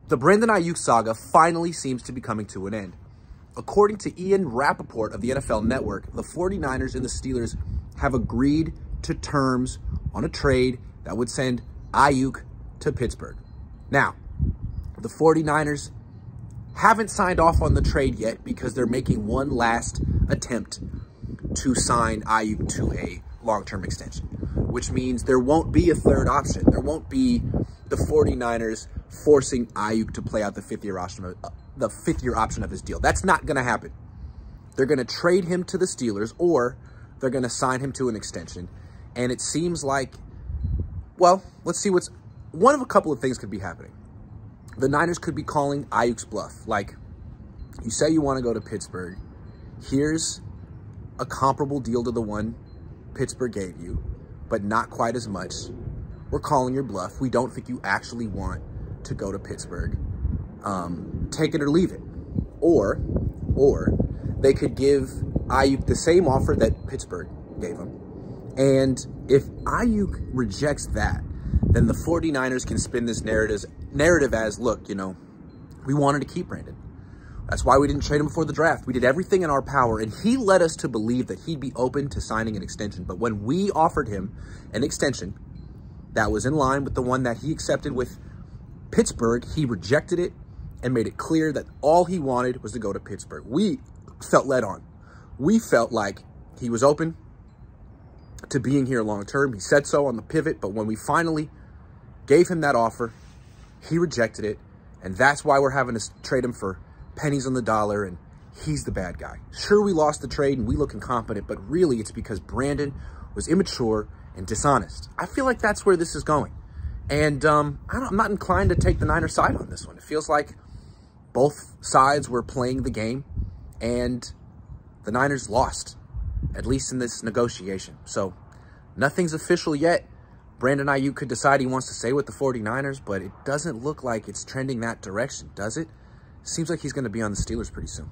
The Brandon Aiyuk saga finally seems to be coming to an end. According to Ian Rappaport of the NFL Network, the 49ers and the Steelers have agreed to terms on a trade that would send Aiyuk to Pittsburgh. Now, the 49ers haven't signed off on the trade yet because they're making one last attempt to sign Aiyuk to a long-term extension, which means there won't be a third option. There won't be the 49ers forcing Aiyuk to play out the fifth-year option of his deal. That's not going to happen. They're going to trade him to the Steelers, or they're going to sign him to an extension. And it seems like, well, let's see what's... One of a couple of things could be happening. The Niners could be calling Aiyuk's bluff. Like, you say you want to go to Pittsburgh. Here's a comparable deal to the one Pittsburgh gave you, but not quite as much. We're calling your bluff. We don't think you actually want to go to Pittsburgh. Take it or leave it. Or they could give Aiyuk the same offer that Pittsburgh gave him. And if Aiyuk rejects that, then the 49ers can spin this narrative as, look, you know, we wanted to keep Brandon. That's why we didn't trade him before the draft. We did everything in our power, and he led us to believe that he'd be open to signing an extension. But when we offered him an extension that was in line with the one that he accepted with Pittsburgh, he rejected it and made it clear that all he wanted was to go to Pittsburgh. We felt led on. We felt like he was open to being here long term. He said so on the pivot, but when we finally gave him that offer, he rejected it, and that's why we're having to trade him for pennies on the dollar, and he's the bad guy. Sure, we lost the trade and we look incompetent, but really it's because Brandon was immature and dishonest. I feel like that's where this is going. And I'm not inclined to take the Niners side on this one. It feels like both sides were playing the game, and the Niners lost, at least in this negotiation. So nothing's official yet. Brandon Aiyuk could decide he wants to stay with the 49ers, but it doesn't look like it's trending that direction, does it? Seems like he's going to be on the Steelers pretty soon.